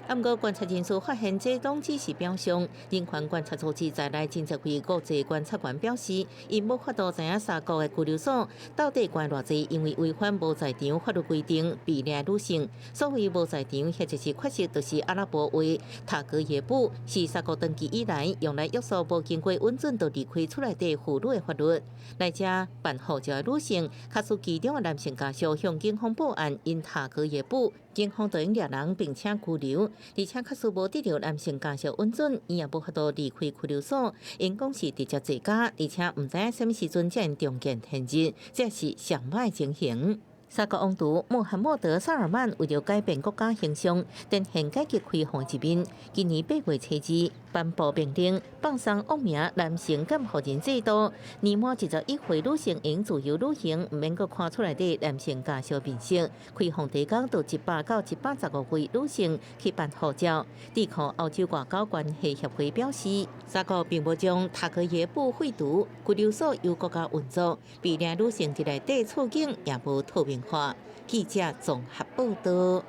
[SPEAKER 4] 不過觀察人士發現，這當只是表象。人權觀察組織在來真實為國際觀察員表示，因無法度知影三國的拘留所到底關偌濟，因為違反無在場法律規定被掠女性。所謂無在場，或者是確實就是阿拉伯話塔格耶布，是三國登記以來用來約束無經過允准就離開厝內底婦女的法律。來遮辦護照的女性，卡數其中的男性家屬向警方報案，因塔格耶布。警方對掠人並且拘留，而且確實無得到男性家屬允准，伊也無法度離開拘留所。因講是直接在家，而且唔知影什麼時陣才因中見現日，這是上歹情形。沙国王储穆罕默德·萨尔曼为了改变国家形象，展现改革开放一面，今年8月初2颁布命令，放松恶名男性监护人制度，年满11岁女性应自由旅行，唔免阁看出来的男性家属面色。开放提供到100到115岁女性去办护照。抵抗欧洲外交关系协会表示，沙国并无将塔克耶布废除，拘留所由国家运作，避免女性伫内底处境也无透明化。记者综合报道。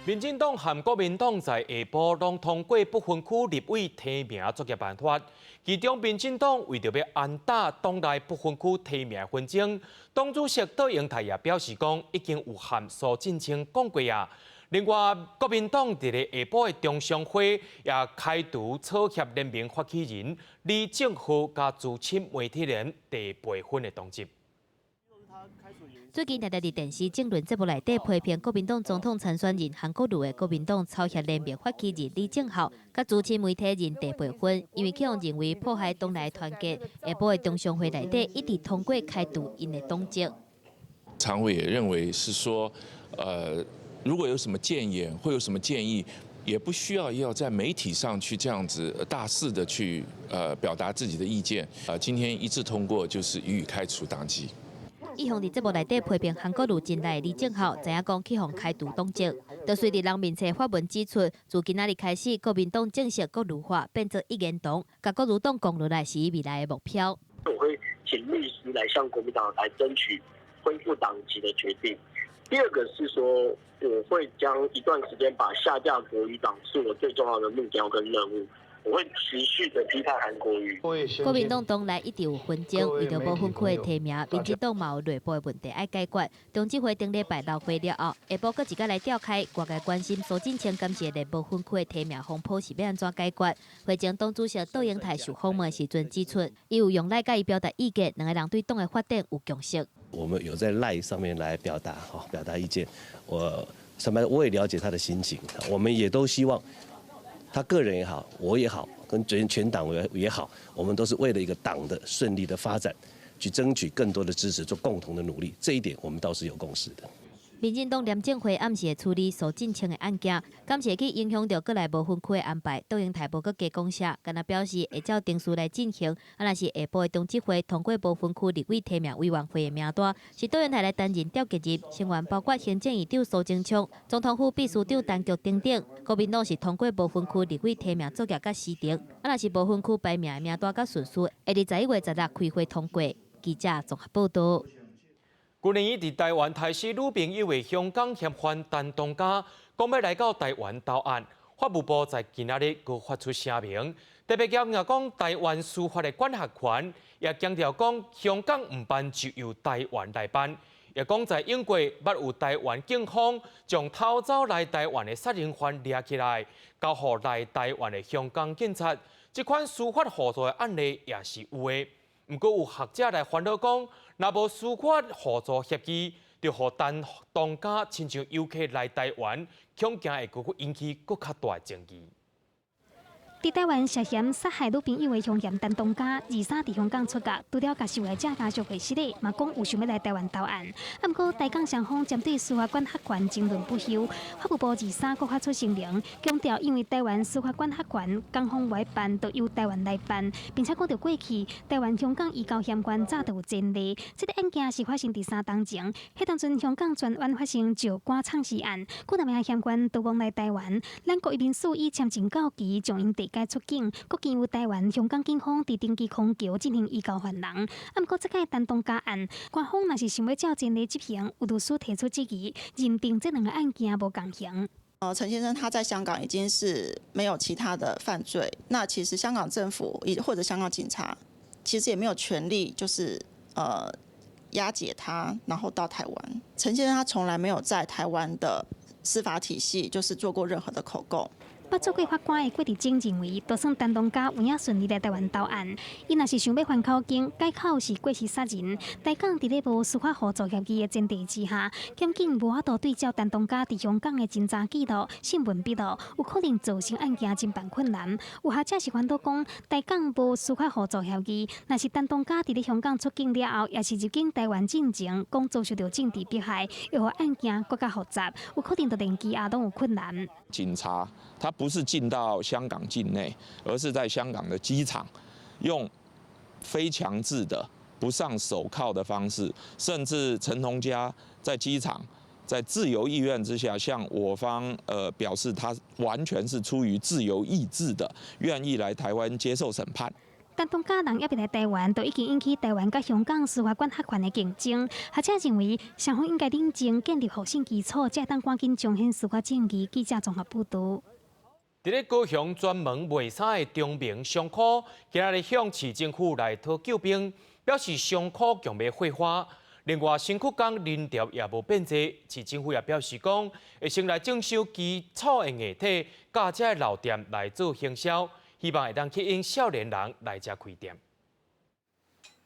[SPEAKER 1] 民进党和国民党在下晡拢通过不分区立委提名作业办法，其中民进党为着要安打党内不分区提名纷争，党主席杜英泰也表示讲，已经有和苏进清讲过啊。另外，国民党伫咧下晡的中常会也开除草协联盟发起人李正浩加资深媒体人陈培芬的党籍。
[SPEAKER 8] 最近常常伫电视政论节目内底批评国民党总统参选人韩国瑜的国民党草协联盟发起人李正浩，甲主持媒体人陈培芬，因为他们认为破坏党内团结，下晡的中常会内底一直通过开除因的党籍。
[SPEAKER 3] 常委也认为是说，如果有什么建言，会有什么建议，也不需要在媒体上去这样子大肆的去表达自己的意见。今天一致通过，就是予以开除党籍。
[SPEAKER 8] 伊向伫节目内底批评韩国瑜进来李正浩，知影讲去互开除党籍，就随伫人面册发文指出，自今仔日开始，国民党正式国瑜化，变作一言党，甲国民党讲落来是未来的目标。
[SPEAKER 5] 我会请律师来向国民党来争取恢复党籍的决定。第二个是说，我会将一段时间把下架国语党是我最重要的目标跟任务。我会持续的批判韩国瑜。
[SPEAKER 8] 国民党党内一直有纷争，为着无分区的提名，民进党嘛有内部的问题要解决。中执会顶礼拜闹会了后，下晡搁一个来召开，外界关心苏进清今次的无分区的提名风波是要安怎解决？会前党主席杜英泰受访问时阵指出，伊有用赖甲伊表达意见，两个人对党的发展有共识。
[SPEAKER 22] 我们有在赖上面来表达意见，我也了解他的心情，我们也都希望。他个人也好，我也好，跟全党也好，我们都是为了一个党的顺利的发展，去争取更多的支持，做共同的努力。这一点我们倒是有共识的。
[SPEAKER 8] 民进党廉政会暗时会处理苏进清的案件，敢是会去影响到过来无分区的安排。杜英泰无搁加讲啥，敢若表示会照定序来进行。若是下晡的中执会通过无分区立委提名委员会的名单，是杜英泰来担任召集人，成员包括行政院长苏贞昌、总统府秘书长陈菊等等。国民党是通过无分区立委提名作业甲时程，若是无分区排名的名单甲顺序，会伫11月16开会通过。记者综合报道。
[SPEAKER 1] 去年伊伫台湾杀死女朋友的香港嫌犯陈东家，讲要来到台湾投案。法务部在今仔日又发出声明，特别强调讲台湾司法的管辖权，也强调讲香港唔办就由台湾来办。也讲在英国捌有台湾警方将逃走来台湾的杀人犯抓起来，交予来台湾的香港警察。这款司法互助的案例也是有的。不过有学者来烦恼讲，若无司法互助协议，就互陈东家亲像游客来台湾，恐惊会佫引起佫较大的争议。
[SPEAKER 2] 伫台湾涉嫌杀害女朋友的凶嫌陈东家，23伫香港出狱，除了甲受害者家属会失礼，嘛讲有想要来台湾投案。不过台港双方针对司法管辖权争论不休，法务部23佫发出声明，强调因为台湾司法管辖权港方外办，就由台湾来办，并且讲到过去台湾香港移交嫌犯早就有前例。这个案件是发生伫3当前，迄当阵香港专案发生石棺藏尸案，几十名嫌犯逃亡来台湾，咱国移民署以签证到期将因解出境，国经由台湾、香港警方伫登记空桥进行移交犯人。不过，这个陈东家案，官方若是想要照前例执行，有律师提出质疑，认定这两个案件无共刑。
[SPEAKER 23] 陈先生他在香港已经是没有其他的犯罪，那其实香港政府或者香港警察，其实也没有权利就是押解他，然后到台湾。陈先生他从来没有在台湾的司法体系就是做过任何的口供。
[SPEAKER 2] 捌做过法官的郭志珍认为，就算陈东家有影顺利来台湾投案，伊若是想要还口径，改口是过失杀人，台港伫咧无司法合作协议的前提之下，检警无法度对照陈东家伫香港的侦查记录、新闻笔录，有可能造成案件侦办困难。有学者是反倒讲，台港无司法合作协议，若是陈东家伫咧香港出境了后，也是入境台湾进前，讲遭受到政治迫害，又互案件更加复杂，有可能就连羁押都有困难。
[SPEAKER 3] 警察他不是进到香港境内，而是在香港的机场，用非强制的、不上手铐的方式，甚至陈同佳在机场在自由意愿之下，向我方表示他完全是出于自由意志的，愿意来台湾接受审判。
[SPEAKER 2] 陈东家人要别来台湾，就已经引起台湾甲香港司法管辖权的竞争。学者认为，双方应该冷静建立互信基础，才当赶紧彰显司法正义。记者综合报道。
[SPEAKER 1] 伫咧高雄专门卖衫的中明商科，今日向市政府来讨救兵，表示商科强要火化。另外，新曲港林调也无变济，市政府也表示讲，会先来征收基础的艺体，甲这老店来做行销。希望会当吸引少年人来遮开店。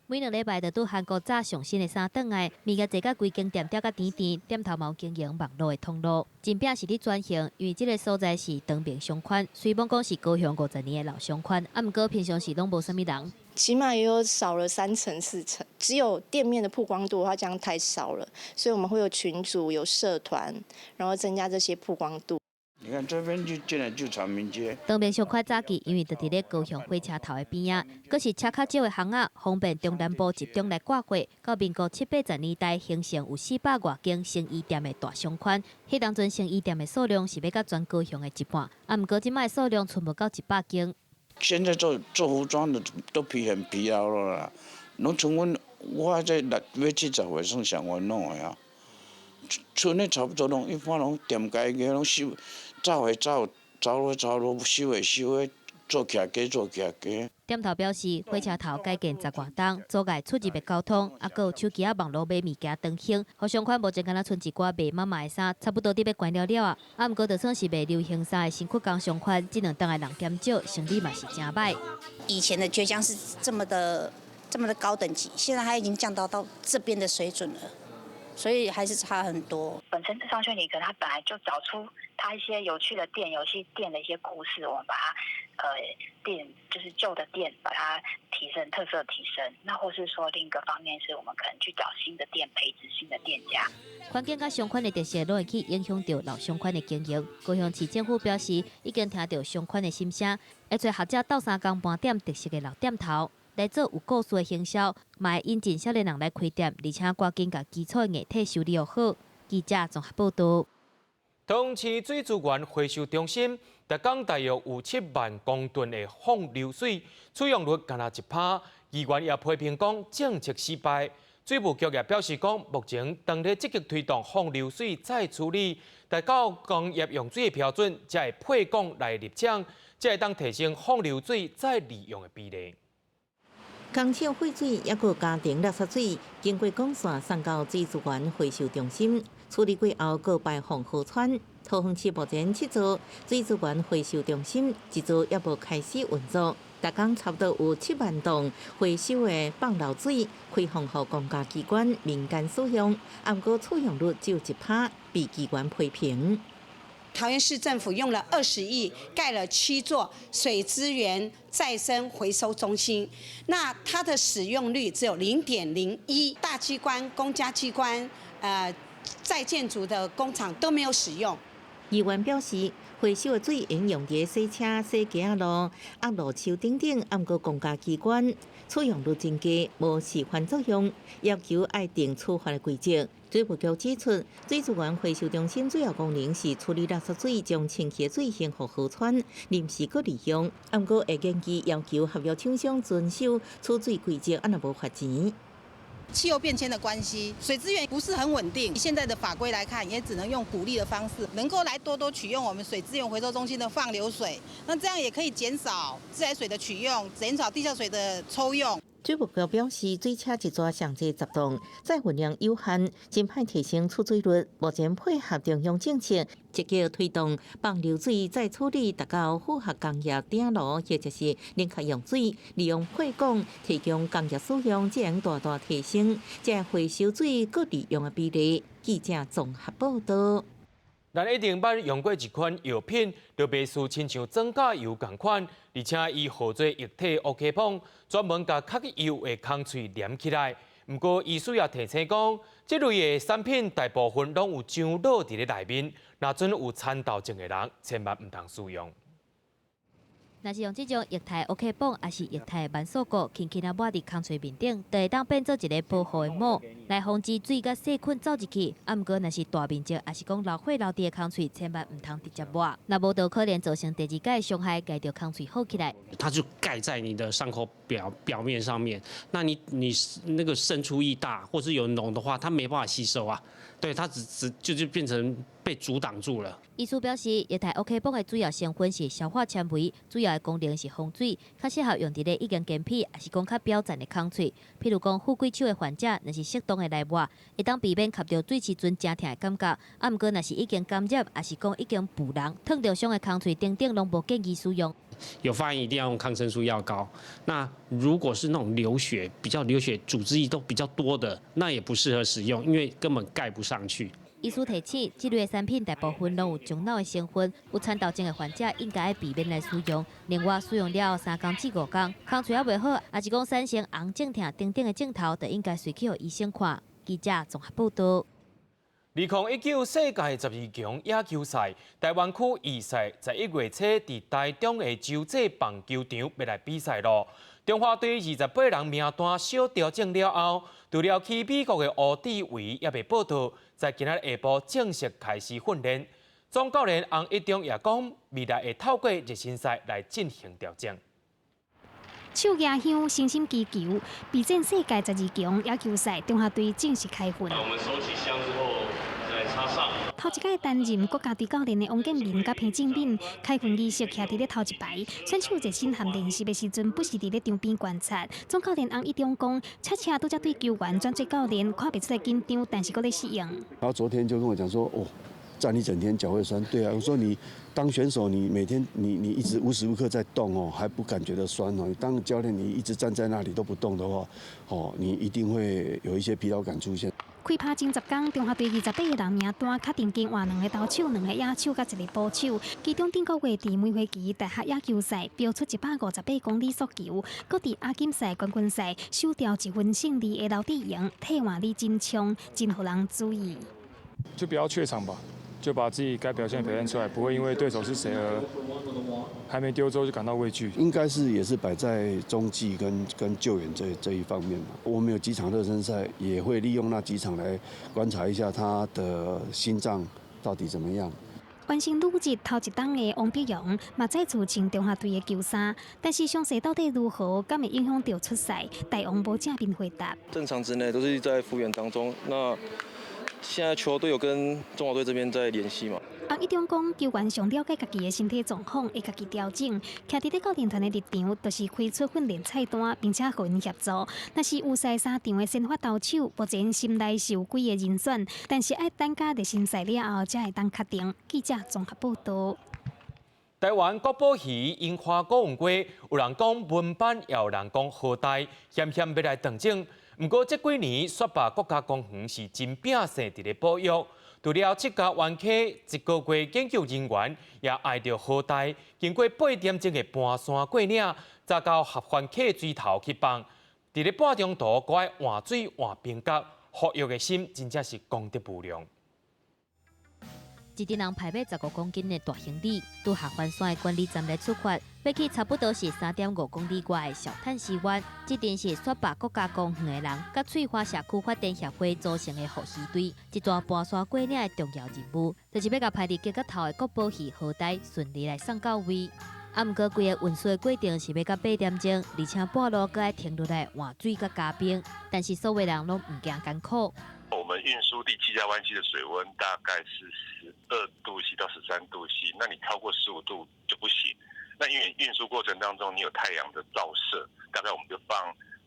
[SPEAKER 8] 每2礼拜就拄韩国早上新的衫转来，物价坐甲规间店调甲甜甜，店头毛经营网络的通路。真正是伫转型，因为这个所在是长平商圈，虽然讲是高雄50年的老商圈，啊，毋过平常时拢无啥物人。
[SPEAKER 6] 起码也有少了3成4成，只有店面的曝光度的话，这样太少了，所以我们会有群组、有社团，然后增加这些曝光度。
[SPEAKER 7] 你看这边就进来就长明街。
[SPEAKER 8] 长平商圈早期因为就伫咧高雄火车头的边仔，佫是车较少的巷仔，方便中南部集中来挂货。到民国7、80年代，形成有400多间成衣店的大商圈。迄当阵成衣店的数量是要甲全高雄的一半，啊，毋过即摆数量剩无到100间。
[SPEAKER 7] 现在做服装的都很疲劳了啦。拢像我在6月70岁算上烦恼的啊。村里差不多拢一般拢店家个拢收。走的走，走的走路，收的收的，做徛家做徛家。
[SPEAKER 8] 店头表示，火车头改建10外栋，阻碍出入的交通，啊，佮有手机啊网络买物件等行。互商圈目前敢若剩一寡卖妈妈的衫，差不多伫要关了啊。啊，毋过就算是卖流行衫的新曲港商圈，这2档的人减少，生意嘛是真歹。
[SPEAKER 9] 以前的倔强是这么的高等级，现在它已经降到这边的水准了。所以还是差很多。
[SPEAKER 12] 本身智商圈里可能他本来就找出他一些有趣的店、游戏店的一些故事，我们把它店就是旧的店，把它提升特色提升。那或是说另一个方面是我们可能去找新的店，培植新的店家。
[SPEAKER 8] 环境甲商圈的特色拢会去影响到老商圈的经营。高雄市政府表示，已经听到商圈的心声，会找学者斗3工半点特色的老店头。来做有故事的行销，嘛会引进少年人来开店，而且赶紧甲基础的艺体修理又好。记者综合报道。
[SPEAKER 1] 通市水资源回收中心，每港大约有7万公吨的放流水，取用率仅1%，议员也批评讲政策失败。水务局也表示讲，目前正在积极推动放流水再处理，达到工业用水的标准，才会配管来入奖，才会当提升放流水再利用的比例。
[SPEAKER 4] 工厂废水也个家庭垃圾水，经过管线送到水资源回收中心，处理过后，各排放河川。桃园市目前7座水资源回收中心，一座也无开始运作。每工差不多有7万吨回收的放流水，开放予公家机关、民间使用，不过取用率只有1%，被机关批评。
[SPEAKER 24] 桃园市政府用了20亿盖了7座水资源再生回收中心，那它的使用率只有0.01%，大机关、公家机关、在建筑的工厂都没有使用。
[SPEAKER 4] 议员表示，回收的水应用伫洗车、洗街路、路树等等，不过公家机关取用率真低，无示范作用，要求爱定处罚的规则。水务局指出，水资源回收中心主要功能是处理垃圾水，将清洁水向河河川临时搁利用。不过会建议要求合约厂商遵守储水规则，若无罚钱。
[SPEAKER 24] 气候变迁的关系，水资源不是很稳定。现在的法规来看，也只能用鼓励的方式，能够来多多取用我们水资源回收中心的放流水。那这样也可以减少自来水的取用，减少地下水的抽用。
[SPEAKER 4] 水务局表示，水车一抓上济10吨，载运量有限，真歹提升出水率。目前配合中央政策，积极推动放流水再处理达到复合工业顶炉，或者是冷却用水，利用配管提供工业使用，才能大大提升这回收水各利用的比例。记者综合报道。
[SPEAKER 1] 咱一定捌用过一款药品，就袂输亲像增加油同款，而且伊号做液体 OK 泵，专门甲较油的空喙粘起来。不过，医师也提醒讲，这类的产品大部分拢有樟脑伫咧内面，若准有参透症的人，千万唔通使用。
[SPEAKER 8] 若是用这种液态 OK 泵，还是液态慢速膏，轻轻啊抹伫空嘴面顶，就会当变做一个保护的膜，来防止水甲细菌走入去。啊，毋过若是大面积，还是讲老血老滴的空嘴，千万唔通直接抹，若无就可能造成第二界伤害，盖着空嘴好起来。
[SPEAKER 10] 它就盖在你的伤口表面上面，那你那个渗出液大，或是有脓的话，它没办法吸收啊。对，它就变成被阻挡住了。
[SPEAKER 8] 医师表示，液态 OK 泵的主要成分是消化纤维，主要的功能是防水，较适合用伫咧已经干皮，还是讲较表层的空喙。譬如讲富贵手的患者，若是适当的来抹，会当避免吸到水时阵真痛的感觉。啊，毋过若是已经感染，还是讲已经腐烂、烫着伤的空喙等等，拢无建议使用。
[SPEAKER 10] 有发炎一定要用抗生素药膏。那如果是那种比较流血、组织液都比较多的，那也不适合使用，因为根本盖不上去。
[SPEAKER 8] 医师提醒，这类产品大部分拢有樟脑的成分，有参透症的患者应该避免来使用。另外，使用了3天至5天，空喙也袂好，还是讲产生红肿痛等等的症头，就应该随去予医生看。记者综合报道。
[SPEAKER 1] 2019世界12强野球赛，台湾区预赛在1月初伫台中的洲际棒球场要来比赛咯。中华队28人名单小调整了后，除了去美国的乌地位也被报道，在今仔下晡正式开始训练。总教练洪一中也讲，未来会透过热身赛来进行调整。
[SPEAKER 2] 手牙乡身心击球，备战世界12强野球赛，中华队正式开训。
[SPEAKER 13] 我们收起箱之后，再插上。
[SPEAKER 2] 头一届担任国家队教练的王建民甲彭正敏，开训仪式徛伫咧头一排，选手热身和练习的时阵，不是伫咧场边观察。总教练洪一中讲，恰恰拄则对球员转做教练，看不出来紧张，但是搁咧适应。
[SPEAKER 14] 然后昨天就跟我讲说，哦。站一整天脚会酸，对啊，我说你当选手，你每天你一直无时无刻在动哦，还不感觉到酸哦。你当教练，你一直站在那里都不动的话，哦，你一定会有一些疲劳感出现。
[SPEAKER 2] 开拍前10天，中华队28个人名单确定经换2个投手、2个野手甲1个捕手，其中顶个月伫梅花旗大学野球赛标出158公里速球，搁伫亚锦赛冠军赛收掉1分胜利的刘志荣，替换力真强，真互人注意。
[SPEAKER 15] 就不要怯场吧。就把自己该表现出来，不会因为对手是谁而还没丢之后就感到畏惧。
[SPEAKER 14] 应该是也是摆在中继跟救援这一方面嘛。我们有几场热身赛，也会利用那几场来观察一下他的心脏到底怎么样。
[SPEAKER 2] 完成女日头一档的王碧荣，嘛再次穿中华队的球衫，但是伤势到底如何，敢会影响到出赛？大王无正面回答。
[SPEAKER 17] 正常之内都是在复原当中。那现在球队有跟中华队这边在联系嘛？
[SPEAKER 2] 洪一中讲，球员上了解家己的身体状况，会家己调整。徛伫咧教练团的立场，就是开出训练菜单，并且互因协助。若是有赛3场的先发投手，目前心内是有几个人选，但是爱等甲热身赛了后，才会当确定。记者综合报道。
[SPEAKER 1] 台湾国宝鱼樱花古文街，有人讲文版，也有人讲好大，险险要来登证。不过，这几年雪霸国家公园是真拼死伫咧保育，除了7家园区1个月研究人员也爱着好大，经过8点钟的盘山过岭，再到合欢溪水头去放，伫咧半中途搁爱换水换冰角，保育的心真正是功德无量。
[SPEAKER 8] 一阵人排买15公斤的大行李，拄合欢山的管理站来出发，要去差不多是3.5公里外的小探溪湾。这阵是雪霸国家公园的人，甲翠花社区发展协会组成的护溪队，一座爬山过岭的重要任务，就是要甲排伫结角头的国宝鱼好带顺利来送到位。啊，毋过规个运输的过程是要到8点钟，而且半路搁爱停落来换水甲加冰，但是所有人拢毋惊艰苦。
[SPEAKER 25] 我们运输第7家湾溪的水温大概是12度C 到13度C，那你超过15度就不行。那因为运输过程当中你有太阳的照射，大概我们就放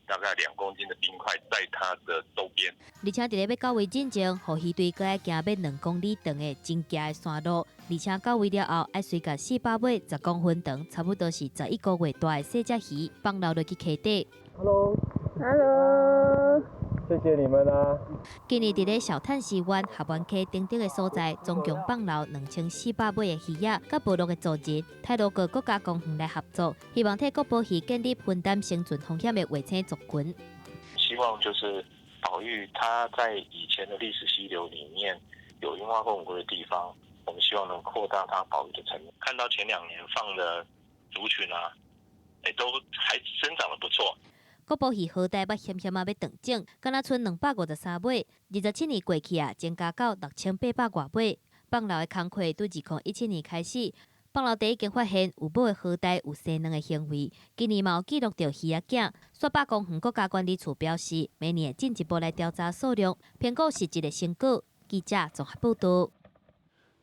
[SPEAKER 25] 大概2公斤的冰块在它的周边。
[SPEAKER 8] 而且伫咧要到位进前，护鱼队搁要行要2公里长的真行的山路，而且到位了后，要随甲400尾10公分长，差不多是11个月大的细只鱼放流落去溪底。
[SPEAKER 11] Hello， 谢谢你们啊！
[SPEAKER 8] 今年伫咧小探溪湾下湾溪顶顶的所在，总共放流2400尾的鱼仔，甲部落的族人、泰鲁阁国家公园来合作，希望替国宝鱼建立分担生存风险的卫生族群。
[SPEAKER 25] 希望就是保育它在以前的历史溪流里面有樱花共舞龟的地方，我们希望能扩大它保育的层面。看到前2年放的族群啊，都还生长得不错。
[SPEAKER 8] 国宝鱼好歹要险险要断种，敢若剩253尾，27年过去增加到6800多尾。放流的工课对2017年开始，放流地已经发现有尾的好歹有生卵的行为，今年嘛有记录到鱼仔囝。雪霸公园国家管理处表示，明年进一步来调查数量，评估实际的成果。记者综合报道。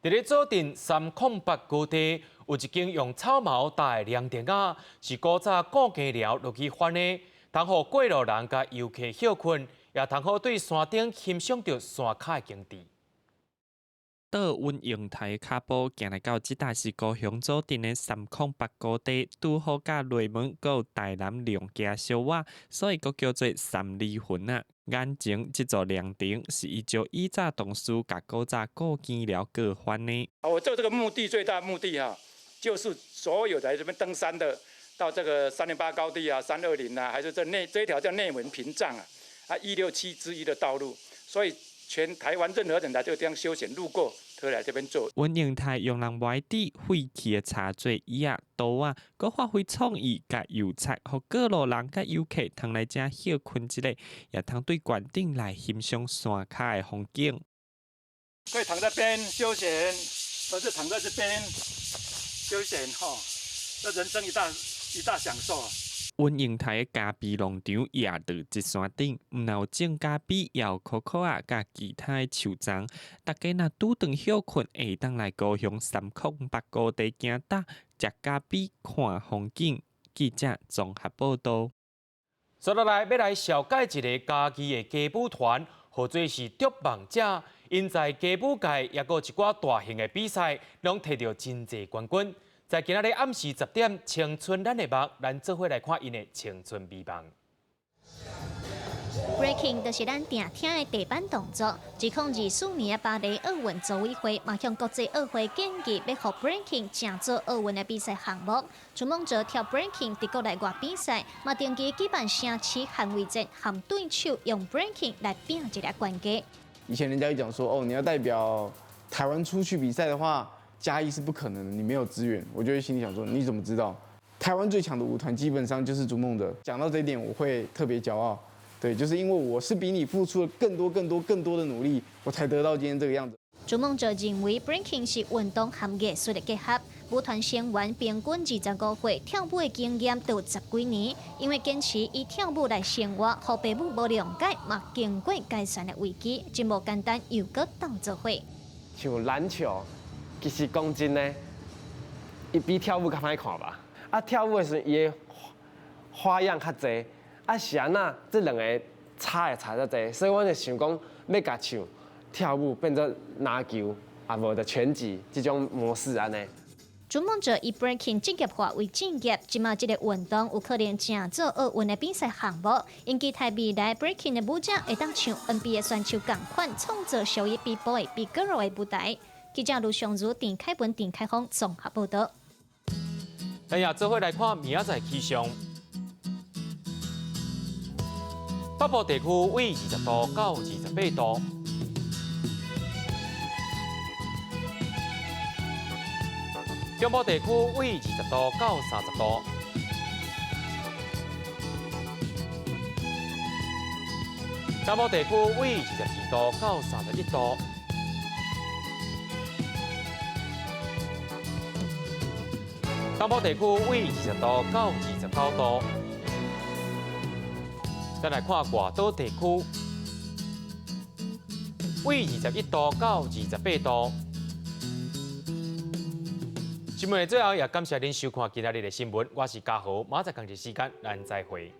[SPEAKER 1] 伫咧佐镇308高地，有一间用草毛搭的凉亭仔，是古早顾家寮落去翻的。通好过路人甲游客休困，也通好对山顶欣赏到山脚的景致。
[SPEAKER 16] 到温阳台卡步行来到即搭是高雄佐镇的308高地，拄好甲内门阁有台南良家小瓦，所以阁叫做三里云啊。眼前即座凉亭是依照以早同事甲古早顾见寮各翻的。
[SPEAKER 18] 我做这个目的最大的目的就是所有来这边登山的。到这个308高地啊，320啊，还是这一条叫内门屏障167之一的道路，所以全台湾任何人来这个地方休闲路过，都来这边做。
[SPEAKER 16] 温阳台用人歪地废弃的茶座椅啊、刀啊，佮发挥创意甲油菜，互各路人甲游客通来遮休困一下，也通对馆顶来欣赏山脚的风景。
[SPEAKER 18] 可以躺在边休闲，或是躺在这边休闲这人生一大享受啊！
[SPEAKER 16] 温阳台的咖啡农场也伫一山顶，毋但有种咖啡，也有可可啊，甲其他的树丛。大家若拄顿休困，会当来高雄308高地行搭，食咖啡，看风景。记者综合报道。
[SPEAKER 1] 接落来要来小解一个家己的歌舞团，或做是捉梦者。因在歌舞界也有一寡大型的比赛，拢摕到真侪冠军。在今仔日暗时10点，青春咱的梦，咱做伙来看因的青春美梦。
[SPEAKER 19] Breaking 就是咱定听的地板动作。2024年巴黎奥运组委会嘛向国际奥会建议，要让 Breaking 正做奥运的比赛项目。逐梦者跳 Breaking 伫国内外比赛，嘛定期举办城市捍卫战，和对手用 Breaking 来拼一个冠军。
[SPEAKER 20] 以前人家一讲说，你要代表台湾出去比赛的话。嘉义是不可能的，你没有资源，我就会心里想说，你怎么知道？台湾最强的舞团基本上就是逐梦者。讲到这一点，我会特别骄傲，对，就是因为我是比你付出了更多的努力，我才得到今天这个样子。
[SPEAKER 19] 逐梦者认为 Breaking 是运动和艺术的结合，舞团成员平均25岁，跳舞的经验都10几年，因为坚持以跳舞来生活，和父母无谅解，嘛经过解散的危机，真无简单，又搁当做伙。
[SPEAKER 26] 像篮球。其实讲真呢，伊比跳舞较歹看吧。跳舞的时候，伊的花样较侪，是安那这两个差较侪，所以我就想讲，要甲像跳舞变做篮球，无就拳击这种模式安尼。
[SPEAKER 19] 逐梦者以 Breaking 职业化为正业，即马这个运动有可能正做奥运的比赛项目，因期待未来 Breaking 的舞者会当像 NBA 选手同款，创造属于 B Boy、B Girl 的舞台。记者卢尚如、丁凯文、丁凯峰综合报道。
[SPEAKER 1] 咱也做伙来看明仔载气象。北部地区为20度到28度，中部地区为20度到30度，南部地区为22度到31度。东部地区为20度到29度，再来看外岛地区为21度到28度。新闻的最后也感谢您收看今日的新闻，我是嘉豪，马上同一时间咱再会。